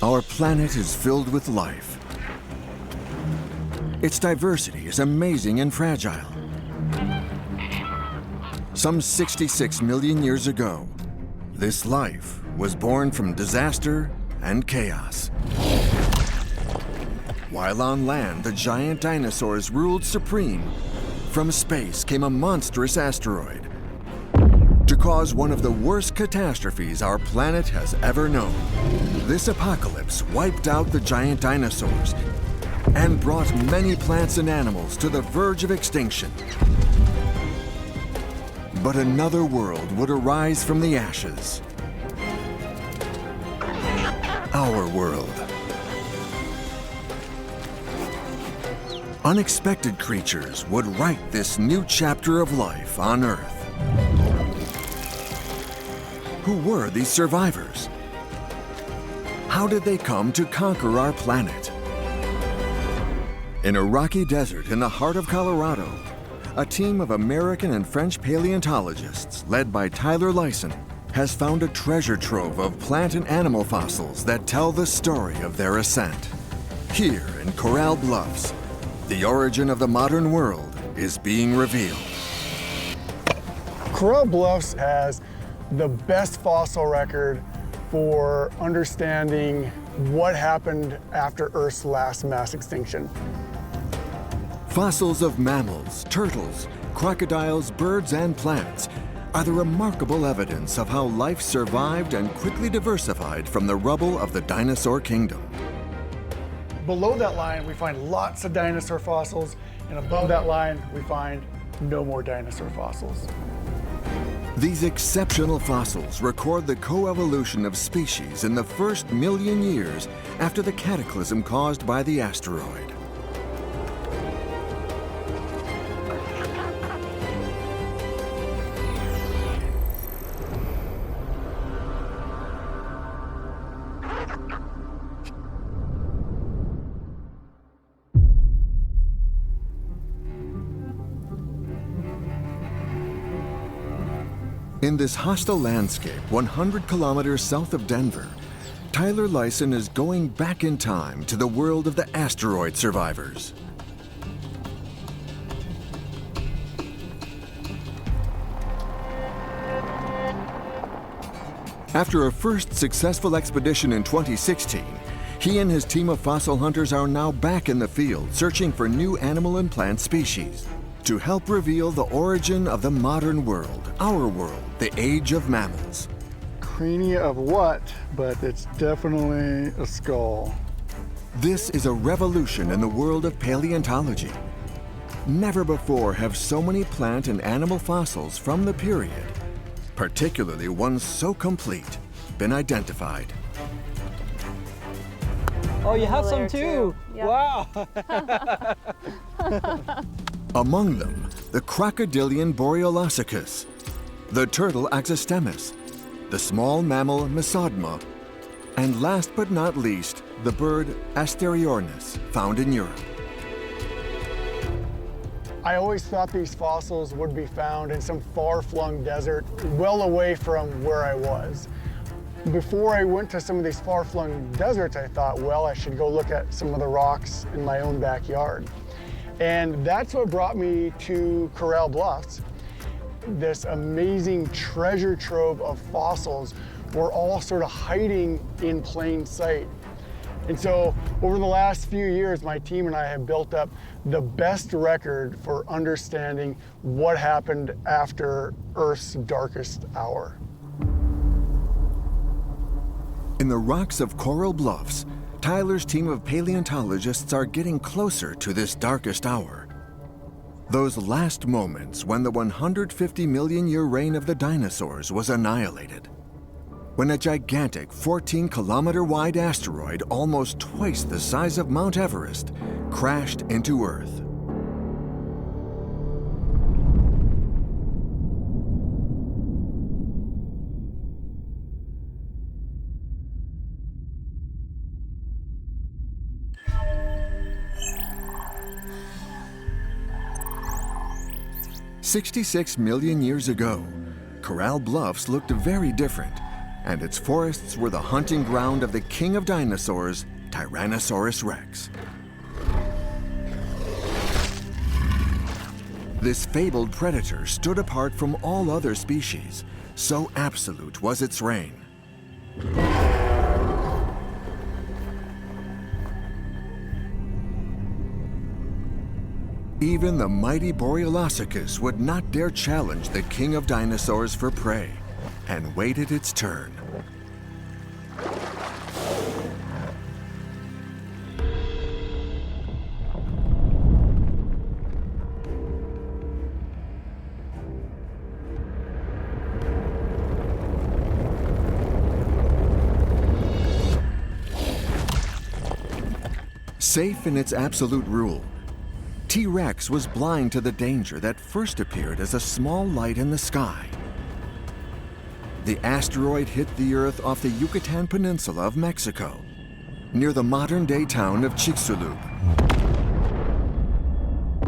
Our planet is filled with life. Its diversity is amazing and fragile. Some 66 million years ago, this life was born from disaster and chaos. While on land, the giant dinosaurs ruled supreme, from space came a monstrous asteroid to cause one of the worst catastrophes our planet has ever known. This apocalypse wiped out the giant dinosaurs and brought many plants and animals to the verge of extinction. But another world would arise from the ashes. Our world. Unexpected creatures would write this new chapter of life on Earth. Who were these survivors? How did they come to conquer our planet? In a rocky desert in the heart of Colorado, a team of American and French paleontologists, led by Tyler Lyson, has found a treasure trove of plant and animal fossils that tell the story of their ascent. Here in Coral Bluffs, the origin of the modern world is being revealed. Coral Bluffs has the best fossil record for understanding what happened after Earth's last mass extinction. Fossils of mammals, turtles, crocodiles, birds, and plants are the remarkable evidence of how life survived and quickly diversified from the rubble of the dinosaur kingdom. Below that line, we find lots of dinosaur fossils, and above that line, we find no more dinosaur fossils. These exceptional fossils record the coevolution of species in the first million years after the cataclysm caused by the asteroid. In this hostile landscape 100 kilometers south of Denver, Tyler Lyson is going back in time to the world of the asteroid survivors. After a first successful expedition in 2016, he and his team of fossil hunters are now back in the field searching for new animal and plant species to help reveal the origin of the modern world, our world, the age of mammals. Crania of what? But it's definitely a skull. This is a revolution in the world of paleontology. Never before have so many plant and animal fossils from the period, particularly ones so complete, been identified. Oh, you have some too? Yep. Wow! Among them, the crocodilian Boreolossicus, the turtle Axostemus, the small mammal Mesodma, and last but not least, the bird Asteriornis, found in Europe. I always thought these fossils would be found in some far-flung desert, well away from where I was. Before I went to some of these far-flung deserts, I thought, well, I should go look at some of the rocks in my own backyard. And that's what brought me to Coral Bluffs. This amazing treasure trove of fossils were all sort of hiding in plain sight. And so over the last few years, my team and I have built up the best record for understanding what happened after Earth's darkest hour. In the rocks of Coral Bluffs, Tyler's team of paleontologists are getting closer to this darkest hour. Those last moments when the 150 million year reign of the dinosaurs was annihilated. When a gigantic 14-kilometer wide asteroid almost twice the size of Mount Everest crashed into Earth. "66 million years ago, Coral Bluffs looked very different, and its forests were the hunting ground of the king of dinosaurs, Tyrannosaurus rex. This fabled predator stood apart from all other species, so absolute was its reign. Even the mighty Borealocicus would not dare challenge the king of dinosaurs for prey, and waited its turn. Safe in its absolute rule, T-Rex was blind to the danger that first appeared as a small light in the sky. The asteroid hit the Earth off the Yucatan Peninsula of Mexico, near the modern-day town of Chicxulub.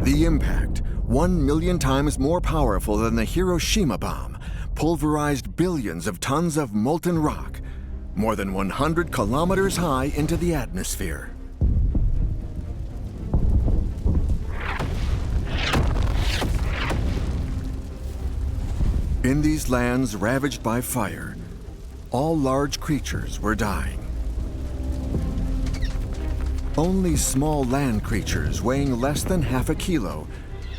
The impact, 1 million times more powerful than the Hiroshima bomb, pulverized billions of tons of molten rock, more than 100 kilometers high into the atmosphere. In these lands ravaged by fire, all large creatures were dying. Only small land creatures weighing less than half a kilo,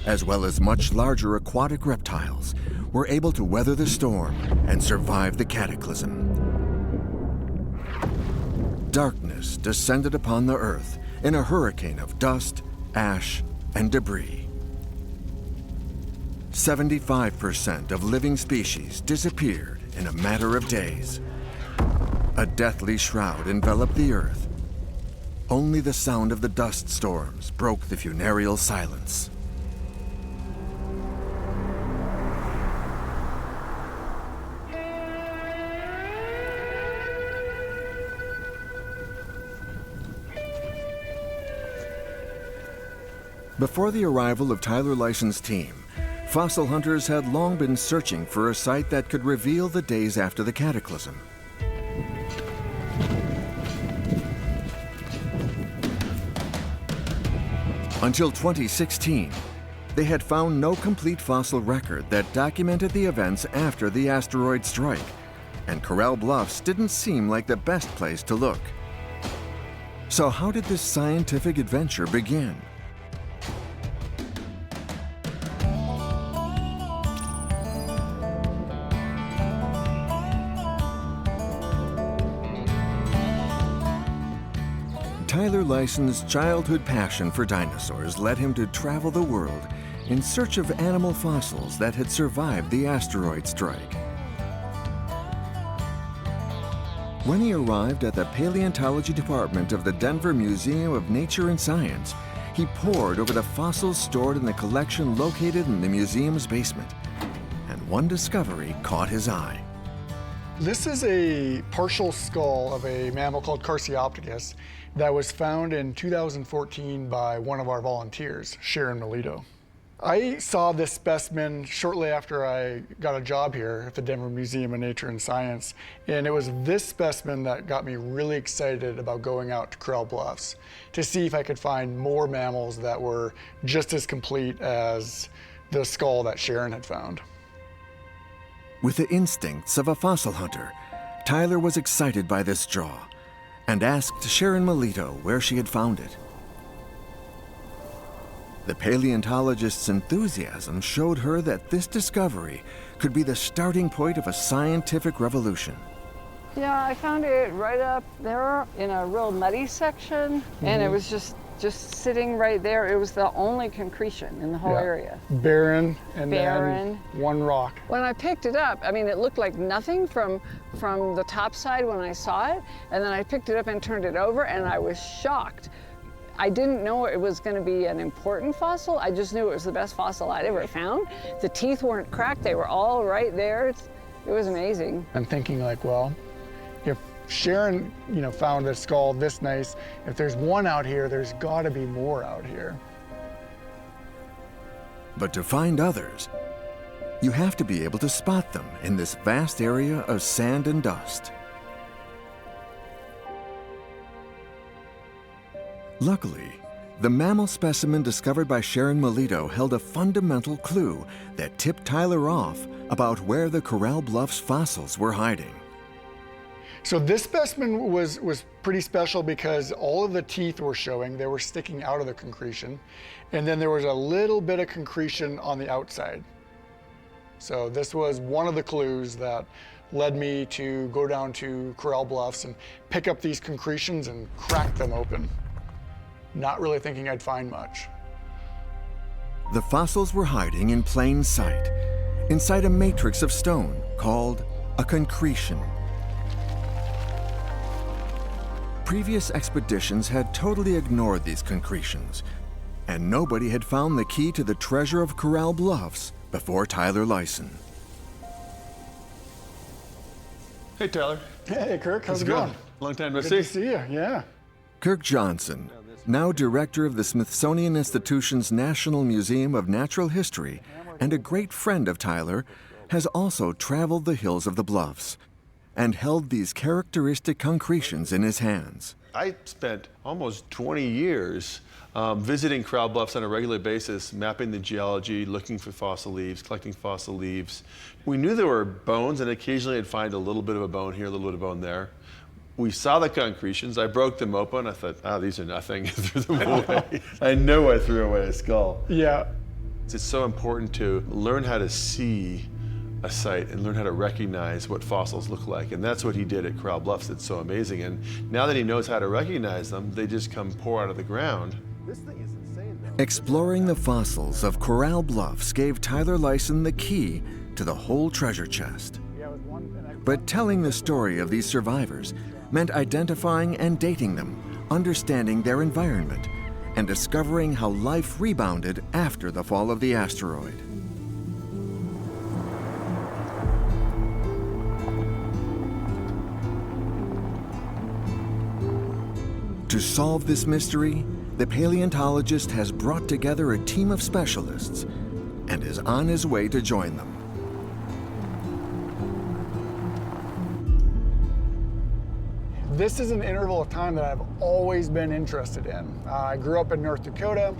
as well as much larger aquatic reptiles, were able to weather the storm and survive the cataclysm. Darkness descended upon the Earth in a hurricane of dust, ash, and debris. 75% of living species disappeared in a matter of days. A deathly shroud enveloped the Earth. Only the sound of the dust storms broke the funereal silence. Before the arrival of Tyler Lyson's team, fossil hunters had long been searching for a site that could reveal the days after the cataclysm. Until 2016, they had found no complete fossil record that documented the events after the asteroid strike, and Coral Bluffs didn't seem like the best place to look. So how did this scientific adventure begin? Tyler Lyson's childhood passion for dinosaurs led him to travel the world in search of animal fossils that had survived the asteroid strike. When he arrived at the paleontology department of the Denver Museum of Nature and Science, he pored over the fossils stored in the collection located in the museum's basement, and one discovery caught his eye. This is a partial skull of a mammal called Carciopticus that was found in 2014 by one of our volunteers, Sharon Melito. I saw this specimen shortly after I got a job here at the Denver Museum of Nature and Science, and it was this specimen that got me really excited about going out to Coral Bluffs to see if I could find more mammals that were just as complete as the skull that Sharon had found. With the instincts of a fossil hunter, Tyler was excited by this draw and asked Sharon Melito where she had found it. The paleontologist's enthusiasm showed her that this discovery could be the starting point of a scientific revolution. Yeah, I found it right up there in a real muddy section, and it was just sitting right there. It was the only concretion in the whole area. Barren, and then one rock. When I picked it up, I mean, it looked like nothing from the top side when I saw it, and then I picked it up and turned it over, and I was shocked. I didn't know it was going to be an important fossil. I just knew it was the best fossil I'd ever found. The teeth weren't cracked. They were all right there. It was amazing. I'm thinking like, well, if Sharon, found this skull this nice, if there's one out here, there's got to be more out here. But to find others, You have to be able to spot them in this vast area of sand and dust. Luckily, the mammal specimen discovered by Sharon Melito held a fundamental clue that tipped Tyler off about where the Coral Bluffs fossils were hiding. So this specimen was pretty special because all of the teeth were showing, they were sticking out of the concretion, and then there was a little bit of concretion on the outside. So this was one of the clues that led me to go down to Coral Bluffs and pick up these concretions and crack them open. Not really thinking I'd find much. The fossils were hiding in plain sight, inside a matrix of stone called a concretion. Previous expeditions had totally ignored these concretions, and nobody had found the key to the treasure of Coral Bluffs before Tyler Lyson. Hey, Tyler. Hey, Kirk, how's it going? Long time no Good see. to see you, yeah. Kirk Johnson, now director of the Smithsonian Institution's National Museum of Natural History and a great friend of Tyler, has also traveled the hills of the Bluffs and held these characteristic concretions in his hands. I spent almost 20 years visiting Coral Bluffs on a regular basis, mapping the geology, looking for fossil leaves, collecting fossil leaves. We knew there were bones, and occasionally I'd find a little bit of a bone here, a little bit of a bone there. We saw the concretions. I broke them open. I thought, these are nothing. I threw them away. I know I threw away a skull. Yeah. It's so important to learn how to see a site and learn how to recognize what fossils look like. And that's what he did at Coral Bluffs. It's so amazing. And now that he knows how to recognize them, they just come pour out of the ground. This thing is insane, though. Exploring the fossils of Coral Bluffs gave Tyler Lyson the key to the whole treasure chest. But telling the story of these survivors meant identifying and dating them, understanding their environment, and discovering how life rebounded after the fall of the asteroid. To solve this mystery, the paleontologist has brought together a team of specialists and is on his way to join them. This is an interval of time that I've always been interested in. I grew up in North Dakota,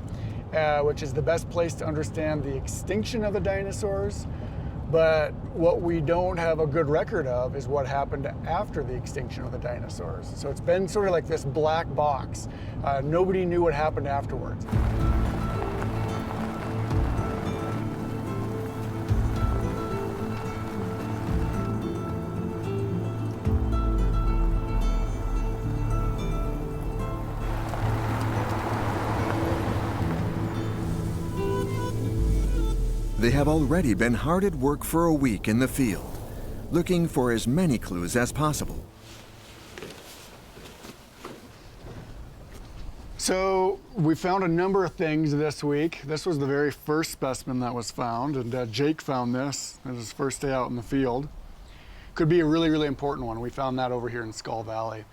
which is the best place to understand the extinction of the dinosaurs. But what we don't have a good record of is what happened after the extinction of the dinosaurs. So it's been sort of like this black box. Nobody knew what happened afterwards. They have already been hard at work for a week in the field, looking for as many clues as possible. So we found a number of things this week. This was the very first specimen that was found, and Jake found this. It was his first day out in the field. Could be a really, really important one. We found that over here in Skull Valley.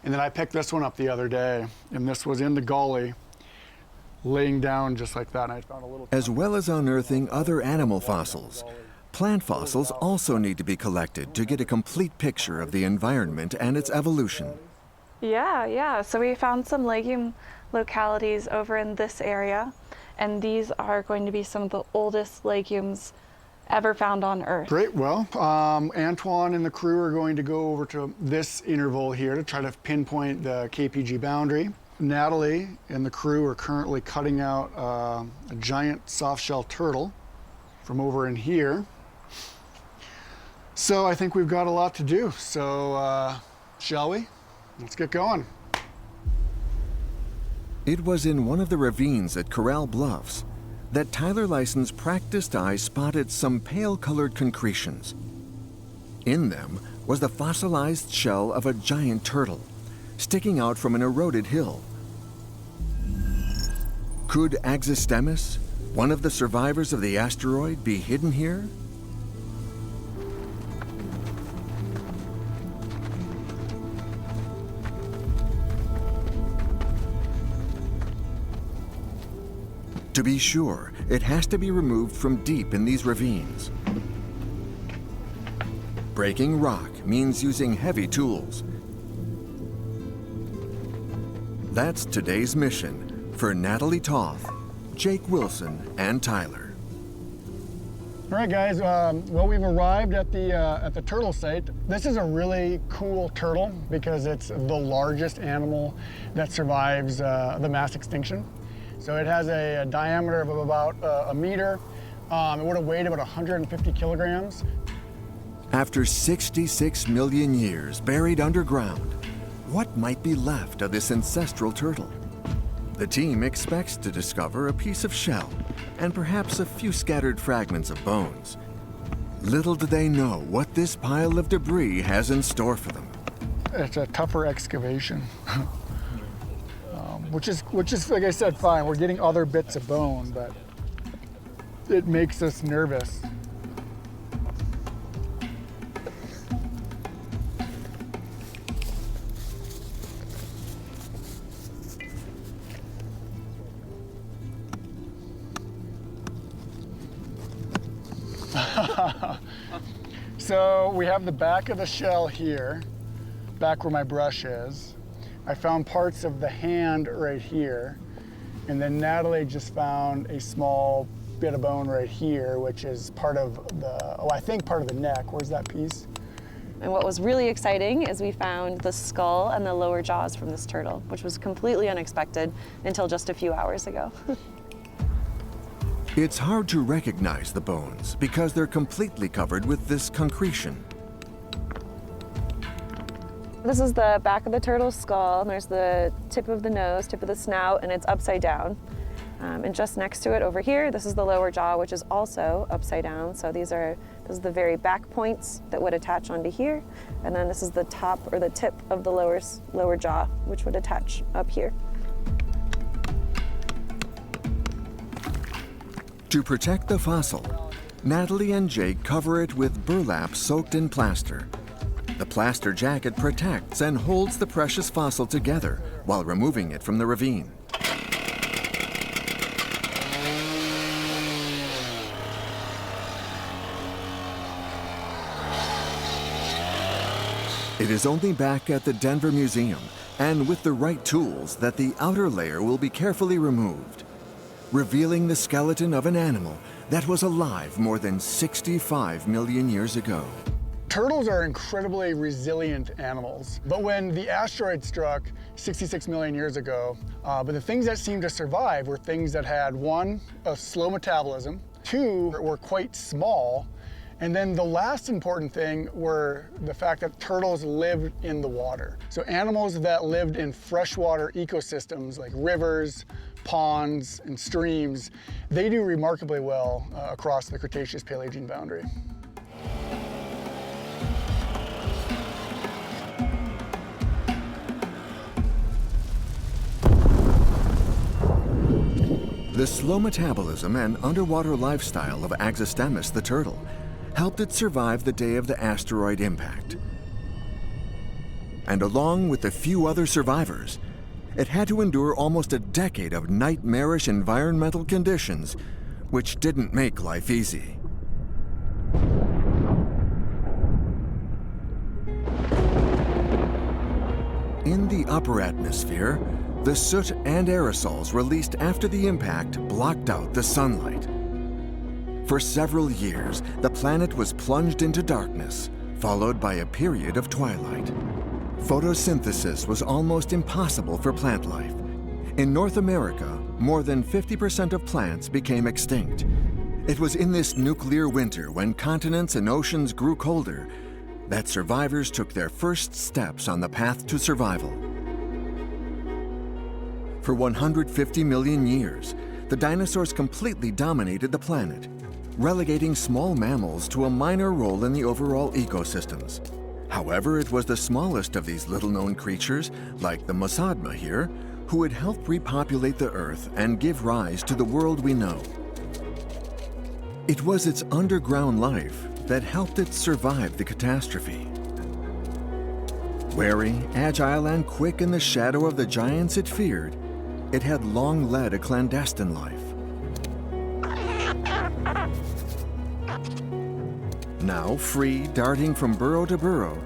And then I picked this one up the other day, and this was in the gully, laying down just like that. And I found a little. As well as unearthing other animal fossils, plant fossils also need to be collected to get a complete picture of the environment and its evolution. Yeah. So we found some legume localities over in this area, and these are going to be some of the oldest legumes ever found on Earth. Great. Well, Antoine and the crew are going to go over to this interval here to try to pinpoint the KPG boundary. Natalie and the crew are currently cutting out a giant soft-shell turtle from over in here. So I think we've got a lot to do. So shall we? Let's get going. It was in one of the ravines at Coral Bluffs that Tyler Lyson's practiced eye spotted some pale-colored concretions. In them was the fossilized shell of a giant turtle, sticking out from an eroded hill. Could Axistemis, one of the survivors of the asteroid, be hidden here? To be sure, it has to be removed from deep in these ravines. Breaking rock means using heavy tools. That's today's mission for Natalie Toth, Jake Wilson, and Tyler. All right, guys. Well, we've arrived at the turtle site. This is a really cool turtle because it's the largest animal that survives the mass extinction. So it has a diameter of about a meter. It would have weighed about 150 kilograms. After 66 million years buried underground, what might be left of this ancestral turtle? The team expects to discover a piece of shell and perhaps a few scattered fragments of bones. Little do they know what this pile of debris has in store for them. It's a tougher excavation, which is, like I said, fine. We're getting other bits of bone, but it makes us nervous. So we have the back of the shell here, back where my brush is. I found parts of the hand right here, and then Natalie just found a small bit of bone right here, which is part of the, I think part of the neck. Where's that piece? And what was really exciting is we found the skull and the lower jaws from this turtle, which was completely unexpected until just a few hours ago. It's hard to recognize the bones because they're completely covered with this concretion. This is the back of the turtle's skull, and there's the tip of the nose, tip of the snout, and it's upside down. And just next to it over here, this is the lower jaw, which is also upside down. So this is the very back points that would attach onto here. And then this is the top or the tip of the lower jaw, which would attach up here. To protect the fossil, Natalie and Jake cover it with burlap soaked in plaster. The plaster jacket protects and holds the precious fossil together while removing it from the ravine. It is only back at the Denver Museum and with the right tools that the outer layer will be carefully removed, revealing the skeleton of an animal that was alive more than 65 million years ago. Turtles are incredibly resilient animals, but when the asteroid struck 66 million years ago, but the things that seemed to survive were things that had, one, a slow metabolism, two, were quite small, and then the last important thing were the fact that turtles lived in the water. So animals that lived in freshwater ecosystems like rivers, ponds, and streams, they do remarkably well across the Cretaceous-Paleogene boundary. The slow metabolism and underwater lifestyle of Axostemis the turtle helped it survive the day of the asteroid impact. And along with a few other survivors, it had to endure almost a decade of nightmarish environmental conditions, which didn't make life easy. In the upper atmosphere, the soot and aerosols released after the impact blocked out the sunlight. For several years, the planet was plunged into darkness, followed by a period of twilight. Photosynthesis was almost impossible for plant life. In North America, more than 50% of plants became extinct. It was in this nuclear winter, when continents and oceans grew colder, that survivors took their first steps on the path to survival. For 150 million years, the dinosaurs completely dominated the planet, relegating small mammals to a minor role in the overall ecosystems. However, it was the smallest of these little-known creatures, like the Mosadma here, who would help repopulate the Earth and give rise to the world we know. It was its underground life that helped it survive the catastrophe. Wary, agile, and quick in the shadow of the giants it feared, it had long led a clandestine life. Now free, darting from burrow to burrow,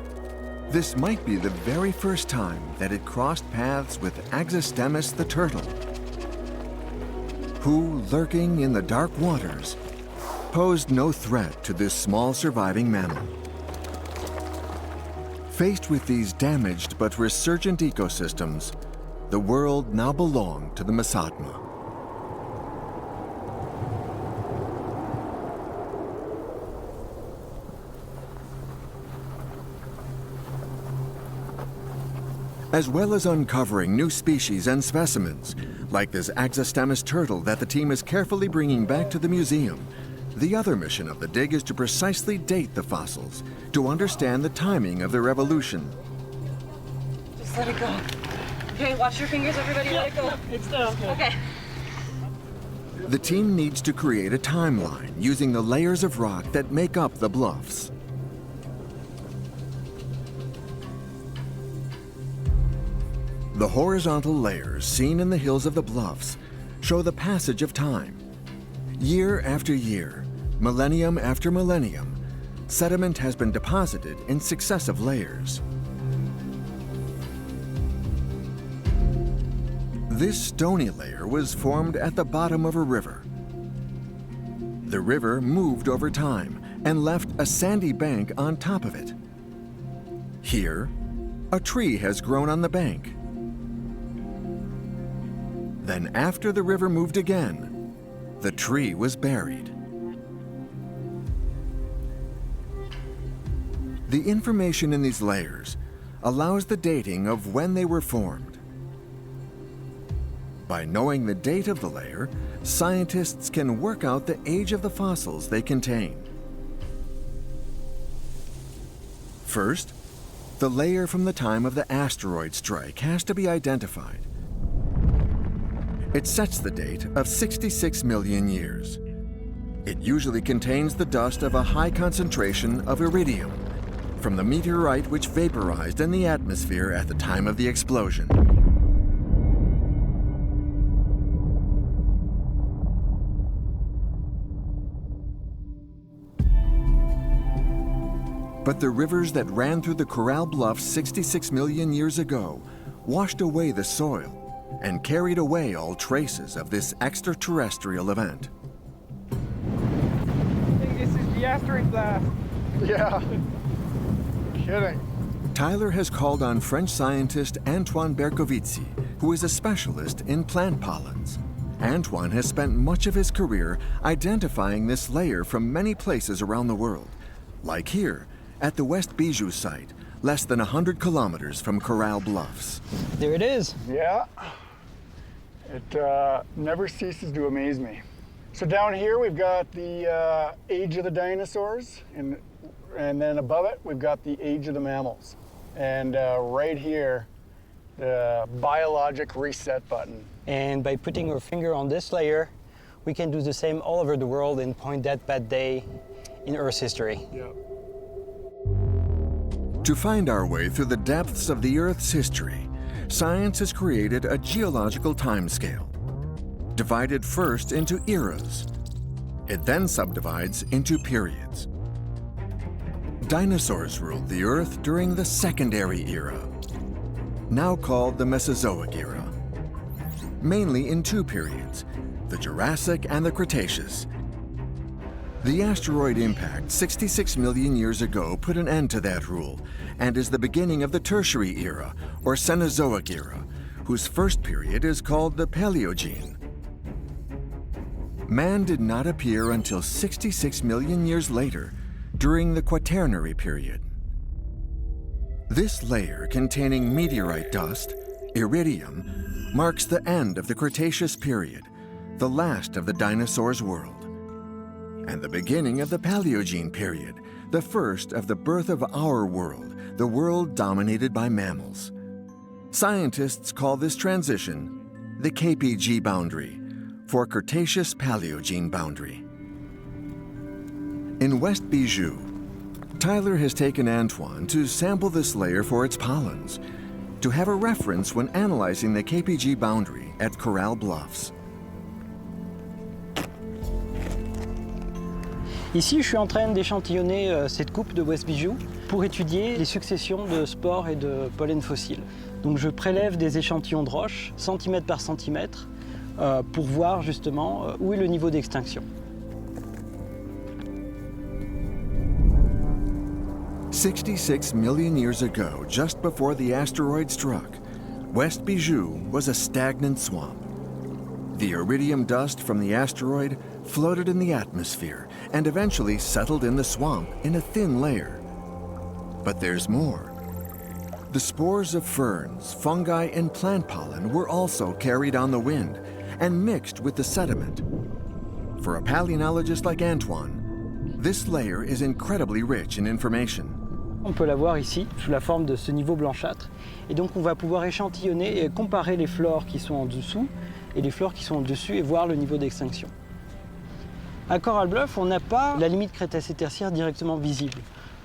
this might be the very first time that it crossed paths with Axistemis the turtle, who, lurking in the dark waters, posed no threat to this small surviving mammal. Faced with these damaged but resurgent ecosystems, the world now belonged to the Mesotma. As well as uncovering new species and specimens, like this Axistemis turtle that the team is carefully bringing back to the museum, the other mission of the dig is to precisely date the fossils, to understand the timing of their evolution. Just let it go. Okay, watch your fingers, everybody. Let it go. It's down. Okay. The team needs to create a timeline using the layers of rock that make up the bluffs. The horizontal layers seen in the hills of the bluffs show the passage of time. Year after year, millennium after millennium, sediment has been deposited in successive layers. This stony layer was formed at the bottom of a river. The river moved over time and left a sandy bank on top of it. Here, a tree has grown on the bank. Then, after the river moved again, the tree was buried. The information in these layers allows the dating of when they were formed. By knowing the date of the layer, scientists can work out the age of the fossils they contain. First, the layer from the time of the asteroid strike has to be identified. It sets the date of 66 million years. It usually contains the dust of a high concentration of iridium from the meteorite which vaporized in the atmosphere at the time of the explosion. But the rivers that ran through the Coral Bluffs 66 million years ago washed away the soil and carried away all traces of this extraterrestrial event. I think this is the asteroid blast. Yeah. Kidding. Tyler has called on French scientist Antoine Berkovici, who is a specialist in plant pollens. Antoine has spent much of his career identifying this layer from many places around the world, like here at the West Bijou site, less than 100 kilometers from Coral Bluffs. There it is. Yeah. It never ceases to amaze me. So down here we've got the age of the dinosaurs, and then above it we've got the age of the mammals. And right here, the biologic reset button. And by putting our finger on this layer, we can do the same all over the world and point that bad day in Earth's history. Yep. To find our way through the depths of the Earth's history, science has created a geological timescale, divided first into eras. It then subdivides into periods. Dinosaurs ruled the Earth during the Secondary Era, now called the Mesozoic Era, mainly in two periods, the Jurassic and the Cretaceous. The asteroid impact 66 million years ago put an end to that rule and is the beginning of the Tertiary Era, or Cenozoic Era, whose first period is called the Paleogene. Man did not appear until 66 million years later, during the Quaternary period. This layer containing meteorite dust, iridium, marks the end of the Cretaceous period, the last of the dinosaurs' world, and the beginning of the Paleogene period, the first of the birth of our world, the world dominated by mammals. Scientists call this transition the KPG boundary, for Cretaceous-Paleogene boundary. In West Bijou, Tyler has taken Antoine to sample this layer for its pollens, to have a reference when analyzing the KPG boundary at Coral Bluffs. Ici, je suis en train d'échantillonner cette coupe de West Bijou pour étudier les successions de spores et de pollen fossiles. Donc je prélève des échantillons de roches, centimètre par centimètre, pour voir justement où est le niveau d'extinction. 66 million years ago, just before the asteroid struck, West Bijou was a stagnant swamp. The iridium dust from the asteroid floated in the atmosphere and eventually settled in the swamp in a thin layer. But there's more. The spores of ferns, fungi, and plant pollen were also carried on the wind and mixed with the sediment. For a paleontologist like Antoine, this layer is incredibly rich in information. On peut la voir ici, sous la forme de ce niveau blanchâtre. Et donc on va pouvoir échantillonner et comparer les flores qui sont en dessous et les flores qui sont au-dessus et voir le niveau d'extinction. À Coral Bluffs, on n'a pas la limite Crétacé-Tertiaire directement visible.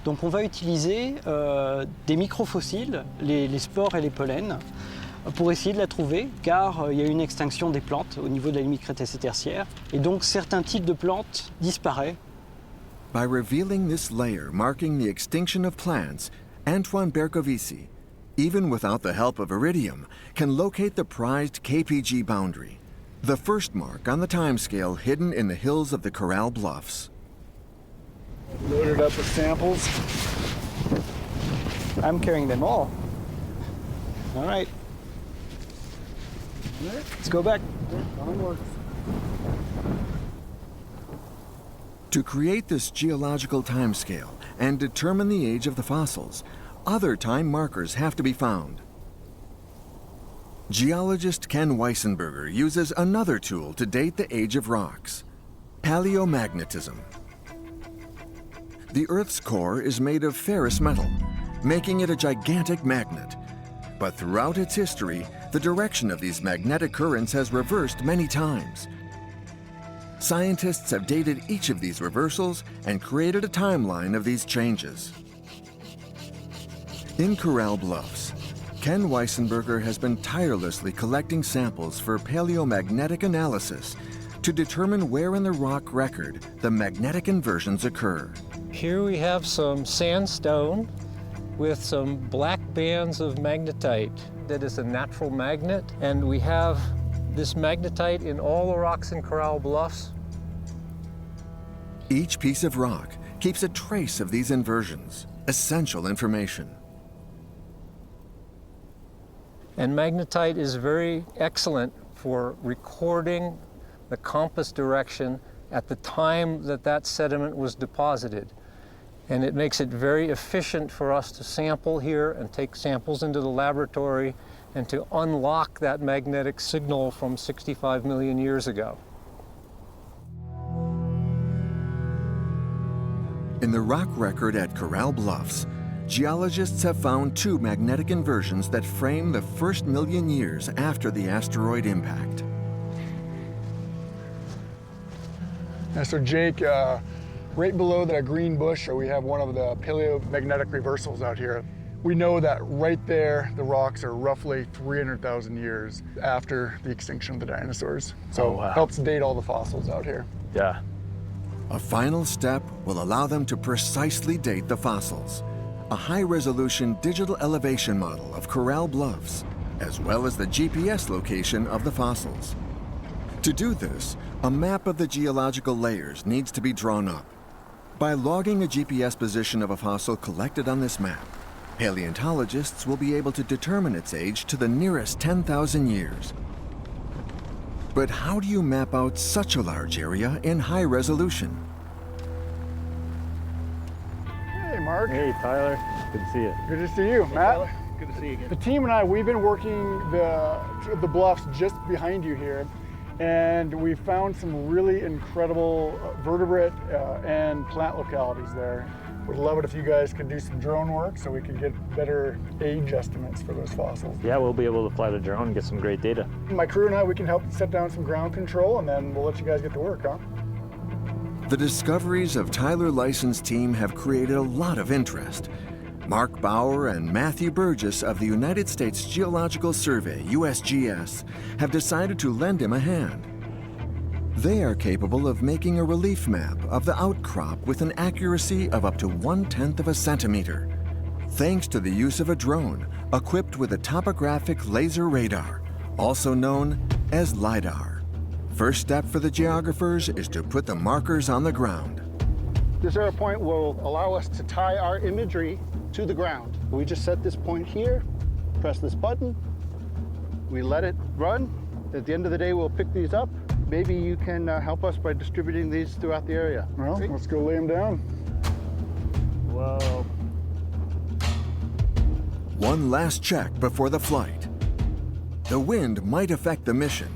Donc on va utiliser des microfossiles, les spores et les pollens, pour essayer de la trouver, car il y a une extinction des plantes au niveau de la limite Crétacé-Tertiaire. Et donc certains types de plantes disparaissent. By revealing this layer marking the extinction of plants, Antoine Bercovici, even without the help of iridium, can locate the prized KPG boundary, the first mark on the timescale hidden in the hills of the Coral Bluffs. Loaded up with samples. I'm carrying them all. All right. Let's go back. Onward. To create this geological timescale and determine the age of the fossils, other time markers have to be found. Geologist Ken Weissenberger uses another tool to date the age of rocks: paleomagnetism. The Earth's core is made of ferrous metal, making it a gigantic magnet. But throughout its history, the direction of these magnetic currents has reversed many times. Scientists have dated each of these reversals and created a timeline of these changes. In Coral Bluffs, Ken Weissenberger has been tirelessly collecting samples for paleomagnetic analysis to determine where in the rock record the magnetic inversions occur. Here we have some sandstone with some black bands of magnetite that is a natural magnet, and we have this magnetite in all the rocks in Coral Bluffs. Each piece of rock keeps a trace of these inversions, essential information. And magnetite is very excellent for recording the compass direction at the time that that sediment was deposited. And it makes it very efficient for us to sample here and take samples into the laboratory and to unlock that magnetic signal from 65 million years ago. In the rock record at Coral Bluffs, geologists have found two magnetic inversions that frame the first million years after the asteroid impact. Yeah, so Jake, right below that green bush, we have one of the paleomagnetic reversals out here. We know that right there, the rocks are roughly 300,000 years after the extinction of the dinosaurs. So helps date all the fossils out here. Yeah. A final step will allow them to precisely date the fossils: a high-resolution digital elevation model of Coral Bluffs, as well as the GPS location of the fossils. To do this, a map of the geological layers needs to be drawn up. By logging a GPS position of a fossil collected on this map, paleontologists will be able to determine its age to the nearest 10,000 years. But how do you map out such a large area in high resolution? Hey, Mark. Hey, Tyler. Good to see you. Good to see you. Matt. Good to see you again. The team and I, we've been working the bluffs just behind you here, and we found some really incredible vertebrate and plant localities there. Would love it if you guys could do some drone work so we could get better age estimates for those fossils. Yeah, we'll be able to fly the drone and get some great data. My crew and I, we can help set down some ground control, and then we'll let you guys get to work, huh? The discoveries of Tyler Lyson's team have created a lot of interest. Mark Bauer and Matthew Burgess of the United States Geological Survey, USGS, have decided to lend him a hand. They are capable of making a relief map of the outcrop with an accuracy of up to 1/10 of a centimeter, thanks to the use of a drone equipped with a topographic laser radar, also known as LiDAR. First step for the geographers is to put the markers on the ground. This arrow point will allow us to tie our imagery to the ground. We just set this point here, press this button, we let it run. At the end of the day, we'll pick these up. Maybe you can help us by distributing these throughout the area. Well, let's go lay them down. Whoa. One last check before the flight. The wind might affect the mission.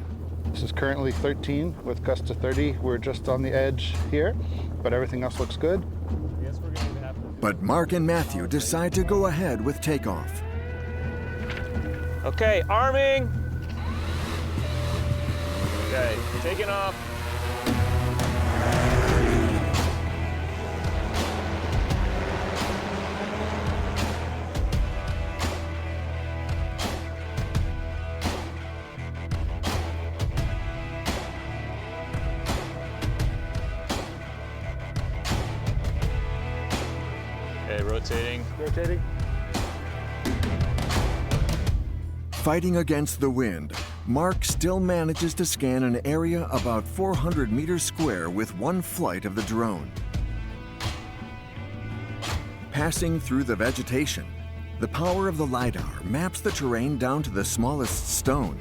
This is currently 13 with gusts of 30. We're just on the edge here, but everything else looks good. Yes, we're going to have to. But Mark and Matthew decide to go ahead with takeoff. Okay, arming. Okay, taking off. Okay, rotating. Rotating. Fighting against the wind, Mark still manages to scan an area about 400 meters square with one flight of the drone. Passing through the vegetation, the power of the LiDAR maps the terrain down to the smallest stone.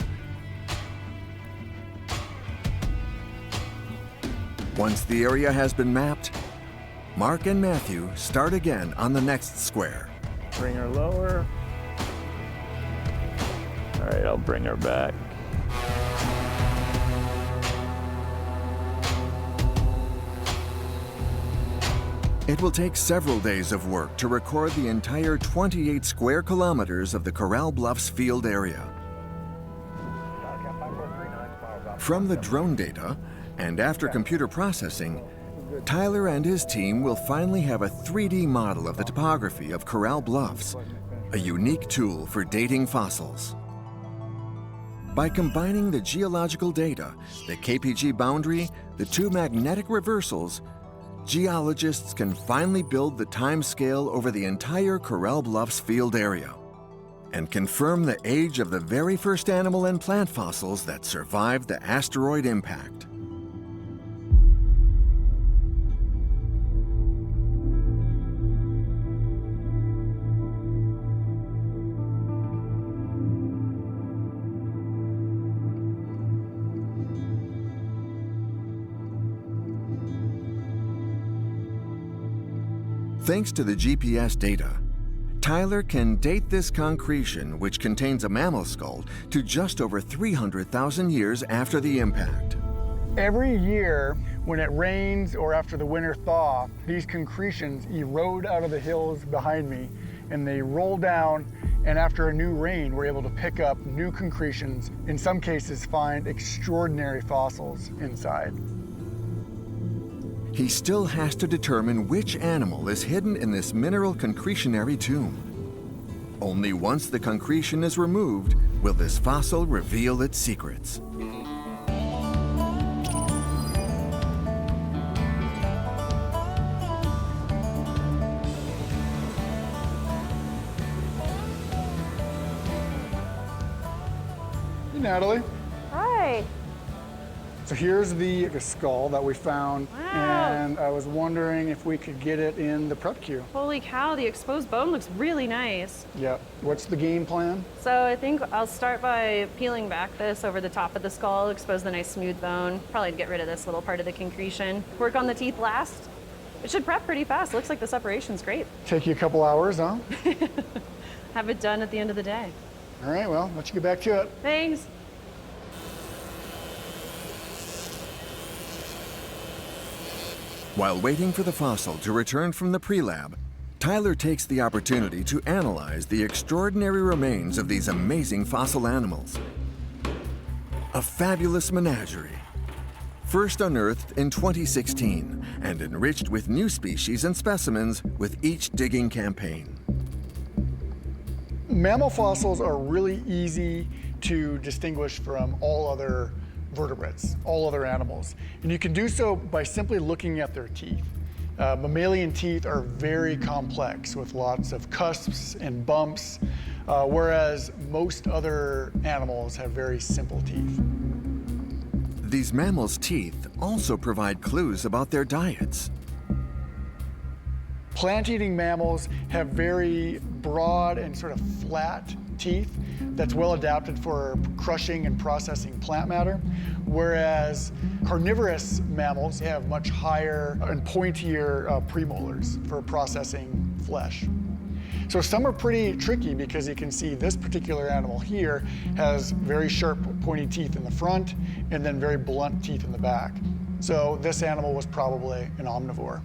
Once the area has been mapped, Mark and Matthew start again on the next square. Bring her lower. All right, I'll bring her back. It will take several days of work to record the entire 28 square kilometers of the Coral Bluffs field area. From the drone data, and after computer processing, Tyler and his team will finally have a 3D model of the topography of Coral Bluffs, a unique tool for dating fossils. By combining the geological data, the KPG boundary, the two magnetic reversals, geologists can finally build the time scale over the entire Coral Bluffs field area and confirm the age of the very first animal and plant fossils that survived the asteroid impact. Thanks to the GPS data, Tyler can date this concretion, which contains a mammal skull, to just over 300,000 years after the impact. Every year, when it rains or after the winter thaw, these concretions erode out of the hills behind me, and they roll down, and after a new rain, we're able to pick up new concretions, in some cases find extraordinary fossils inside. He still has to determine which animal is hidden in this mineral concretionary tomb. Only once the concretion is removed will this fossil reveal its secrets. Hey, Natalie. Hi. So here's the skull that we found, Wow. and I was wondering if we could get it in the prep queue. Holy cow, the exposed bone looks really nice. Yeah. What's the game plan? So I think I'll start by peeling back this over the top of the skull, expose the nice smooth bone, probably to get rid of this little part of the concretion. Work on the teeth last. It should prep pretty fast. Looks like the separation's great. Take you a couple hours, huh? Have it done at the end of the day. All right, well, let you get back to it. Thanks. While waiting for the fossil to return from the pre-lab, Tyler takes the opportunity to analyze the extraordinary remains of these amazing fossil animals. A fabulous menagerie, first unearthed in 2016 and enriched with new species and specimens with each digging campaign. Mammal fossils are really easy to distinguish from all other vertebrates, all other animals. And you can do so by simply looking at their teeth. Mammalian teeth are very complex with lots of cusps and bumps, whereas most other animals have very simple teeth. These mammals' teeth also provide clues about their diets. Plant-eating mammals have very broad and sort of flat teeth that's well adapted for crushing and processing plant matter, whereas carnivorous mammals have much higher and pointier premolars for processing flesh. So some are pretty tricky because you can see this particular animal here has very sharp pointy teeth in the front and then very blunt teeth in the back. So this animal was probably an omnivore.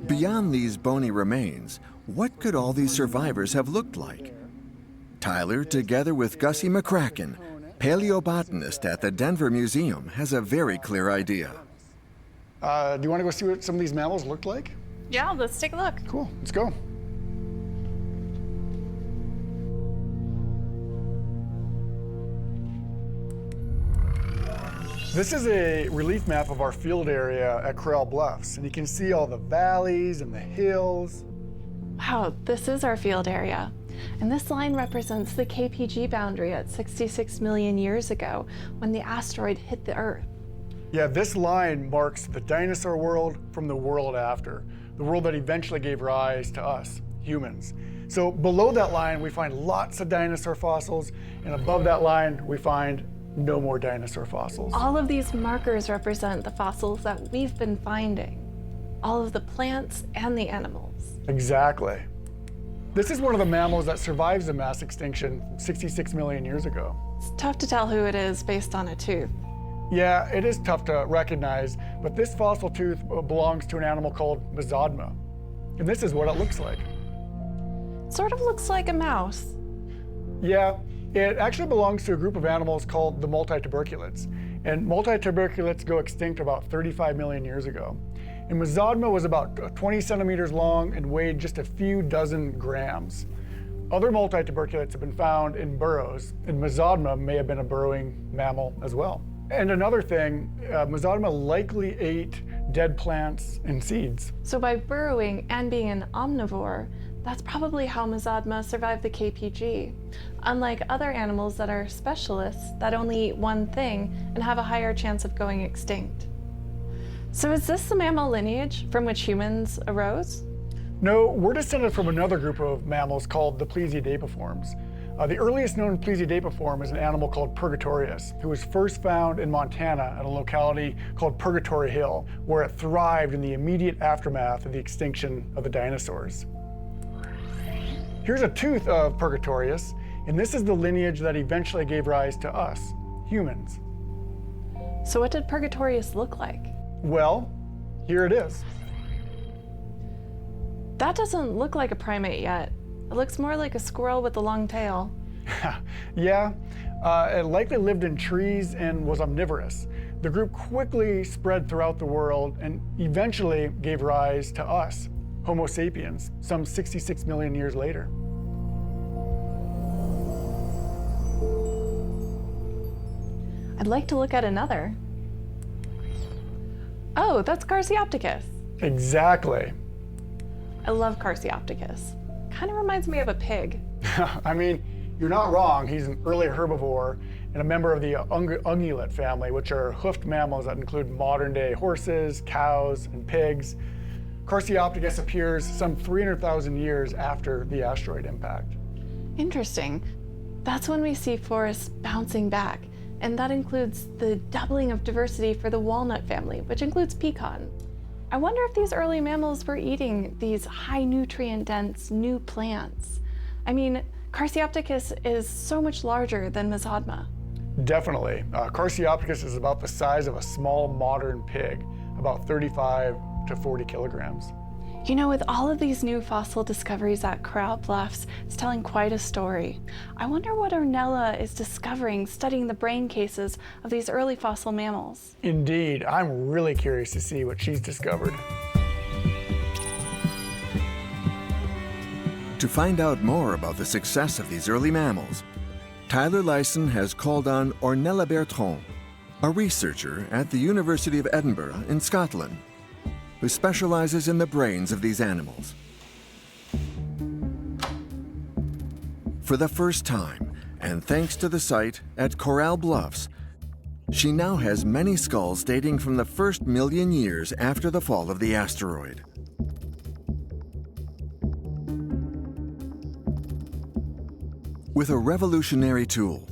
Beyond these bony remains, what could all these survivors have looked like? Tyler, together with Gussie McCracken, paleobotanist at the Denver Museum, has a very clear idea. Do you want to go see what some of these mammals looked like? Yeah, let's take a look. Cool, let's go. This is a relief map of our field area at Coral Bluffs, and you can see all the valleys and the hills. Wow, this is our field area. And this line represents the KPG boundary at 66 million years ago when the asteroid hit the Earth. Yeah, this line marks the dinosaur world from the world after, the world that eventually gave rise to us, humans. So below that line, we find lots of dinosaur fossils, and above that line, we find no more dinosaur fossils. All of these markers represent the fossils that we've been finding. All of the plants and the animals. Exactly. This is one of the mammals that survives the mass extinction 66 million years ago. It's tough to tell who it is based on a tooth. Yeah, it is tough to recognize, but this fossil tooth belongs to an animal called Mesodma. And this is what it looks like. Sort of looks like a mouse. Yeah, it actually belongs to a group of animals called the multituberculates. And multituberculates go extinct about 35 million years ago. And Mesodma was about 20 centimeters long and weighed just a few dozen grams. Other multituberculates have been found in burrows, and Mesodma may have been a burrowing mammal as well. And another thing, Mesodma likely ate dead plants and seeds. So by burrowing and being an omnivore, that's probably how Mesodma survived the KPG. Unlike other animals that are specialists that only eat one thing and have a higher chance of going extinct. So is this the mammal lineage from which humans arose? No, we're descended from another group of mammals called the Plesiadapiforms. The earliest known Plesiadapiform is an animal called Purgatorius, who was first found in Montana at a locality called Purgatory Hill, where it thrived in the immediate aftermath of the extinction of the dinosaurs. Here's a tooth of Purgatorius, and this is the lineage that eventually gave rise to us, humans. So what did Purgatorius look like? Well, here it is. That doesn't look like a primate yet. It looks more like a squirrel with a long tail. Yeah, it likely lived in trees and was omnivorous. The group quickly spread throughout the world and eventually gave rise to us, Homo sapiens, some 66 million years later. I'd like to look at another. Oh, that's Carciopticus. Exactly. I love Carciopticus. Kind of reminds me of a pig. I mean, you're not wrong. He's an early herbivore and a member of the ungulate family, which are hoofed mammals that include modern-day horses, cows, and pigs. Carciopticus appears some 300,000 years after the asteroid impact. Interesting. That's when we see forests bouncing back, and that includes the doubling of diversity for the walnut family, which includes pecan. I wonder if these early mammals were eating these high nutrient dense new plants. I mean, Carciopticus is so much larger than Mesodma. Definitely. Carciopticus is about the size of a small modern pig, about 35 to 40 kilograms. You know, with all of these new fossil discoveries at Coral Bluffs, it's telling quite a story. I wonder what Ornella is discovering studying the brain cases of these early fossil mammals. Indeed, I'm really curious to see what she's discovered. To find out more about the success of these early mammals, Tyler Lyson has called on Ornella Bertrand, a researcher at the University of Edinburgh in Scotland, who specializes in the brains of these animals. For the first time, and thanks to the site at Coral Bluffs, she now has many skulls dating from the first million years after the fall of the asteroid. With a revolutionary tool,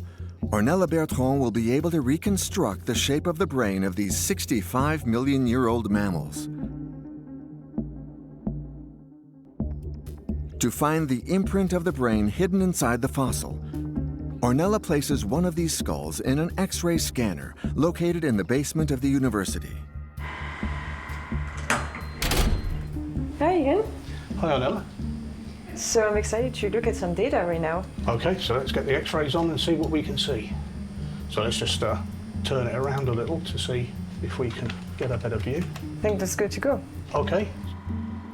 Ornella Bertrand will be able to reconstruct the shape of the brain of these 65-million-year-old mammals. To find the imprint of the brain hidden inside the fossil, Ornella places one of these skulls in an X-ray scanner located in the basement of the university. Hi again. Hi, Ornella. So I'm excited to look at some data right now. Okay, so let's get the X-rays on and see what we can see. So let's just turn it around a little to see if we can get a better view. I think that's good to go. Okay.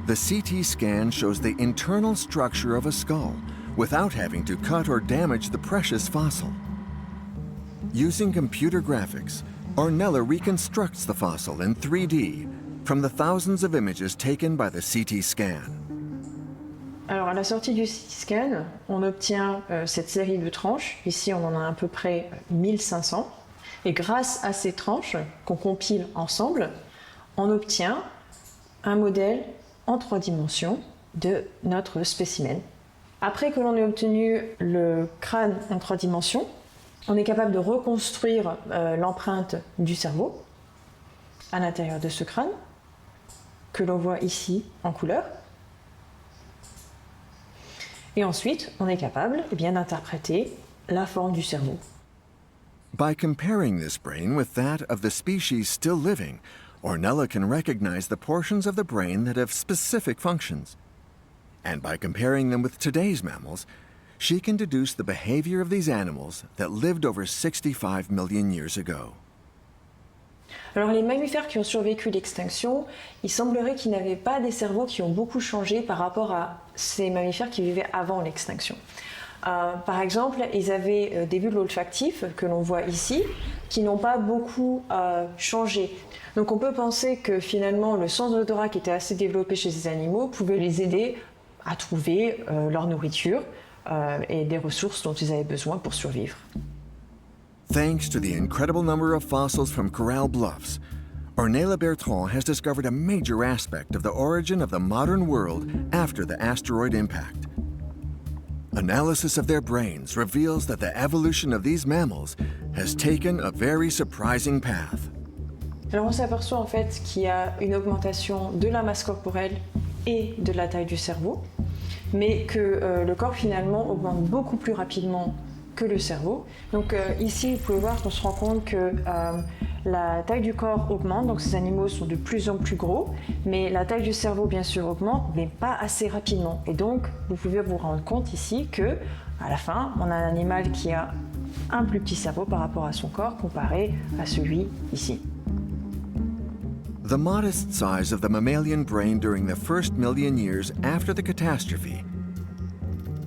The CT scan shows the internal structure of a skull without having to cut or damage the precious fossil. Using computer graphics, Ornella reconstructs the fossil in 3D from the thousands of images taken by the CT scan. Alors à la sortie du CT scan, on obtient cette série de tranches. Ici, on en a à peu près 1500. Et grâce à ces tranches qu'on compile ensemble, on obtient un modèle en 3 dimensions de notre spécimen. Après que l'on ait obtenu le crâne en 3 dimensions, on est capable de reconstruire l'empreinte du cerveau à l'intérieur de ce crâne, que l'on voit ici en couleur. Et ensuite, on est capable d'interpréter la forme du cerveau. By comparing this brain with that of the species still living, Ornella can recognize the portions of the brain that have specific functions. And by comparing them with today's mammals, she can deduce the behavior of these animals that lived over 65 million years ago. Alors les mammifères qui ont survécu l'extinction, il semblerait qu'ils n'avaient pas des cerveaux qui ont beaucoup changé par rapport à ces mammifères qui vivaient avant l'extinction. Par exemple, ils avaient des bulbes olfactifs que l'on voit ici, qui n'ont pas beaucoup changé. Donc on peut penser que finalement le sens de l'odorat qui était assez développé chez ces animaux pouvait les aider à trouver leur nourriture et des ressources dont ils avaient besoin pour survivre. Thanks to the incredible number of fossils from Coral Bluffs, Ornella Bertrand has discovered a major aspect of the origin of the modern world after the asteroid impact. Analysis of their brains reveals that the evolution of these mammals has taken a very surprising path. Alors on s'aperçoit en fait qu'il y a une augmentation de la masse corporelle et de la taille du cerveau, mais que le corps finalement augmente beaucoup plus rapidement que le cerveau. Donc ici, vous pouvez voir qu'on se rend compte que la taille du corps augmente, donc ces animaux sont de plus en plus gros, mais la taille du cerveau, bien sûr, augmente, mais pas assez rapidement. Et donc, vous pouvez vous rendre compte ici que, à la fin, on a un animal qui a un plus petit cerveau par rapport à son corps comparé à celui ici. The modest size of the mammalian brain during the first million years after the catastrophe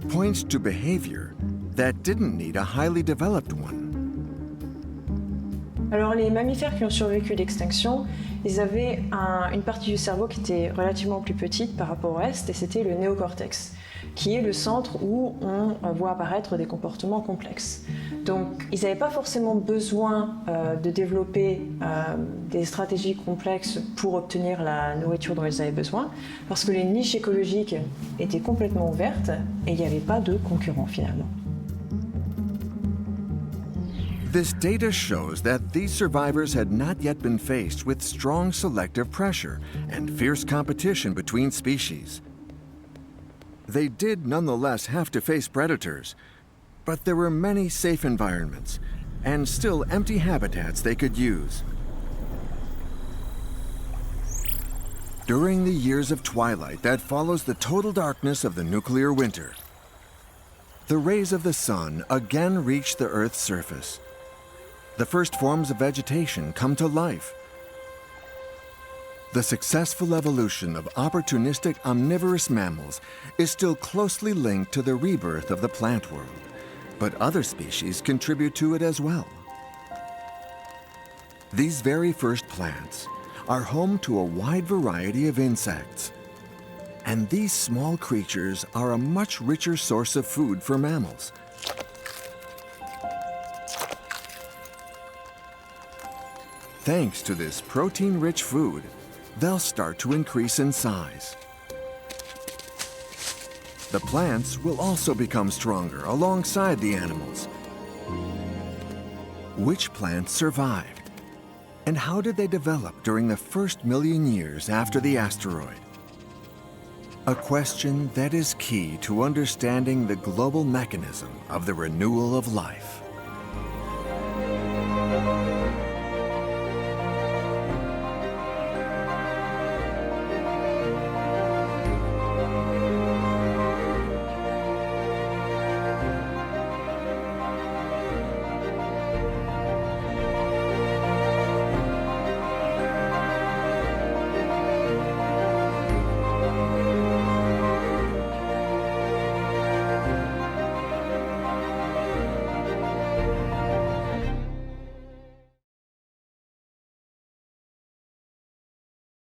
points to behavior that didn't need a highly developed one. Alors les mammifères qui ont survécu l'extinction, ils avaient une partie du cerveau qui était relativement plus petite par rapport au reste, et c'était le néocortex, qui est le centre où on voit apparaître des comportements complexes. Donc ils n'avaient pas forcément besoin de développer des stratégies complexes pour obtenir la nourriture dont ils avaient besoin, parce que les niches écologiques étaient complètement ouvertes et il n'y avait pas de concurrents finalement. This data shows that these survivors had not yet been faced with strong selective pressure and fierce competition between species. They did nonetheless have to face predators, but there were many safe environments and still empty habitats they could use. During the years of twilight that follows the total darkness of the nuclear winter, the rays of the sun again reach the Earth's surface. The first forms of vegetation come to life. The successful evolution of opportunistic omnivorous mammals is still closely linked to the rebirth of the plant world, but other species contribute to it as well. These very first plants are home to a wide variety of insects. And these small creatures are a much richer source of food for mammals. Thanks to this protein-rich food, they'll start to increase in size. The plants will also become stronger alongside the animals. Which plants survived? And how did they develop during the first million years after the asteroid? A question that is key to understanding the global mechanism of the renewal of life.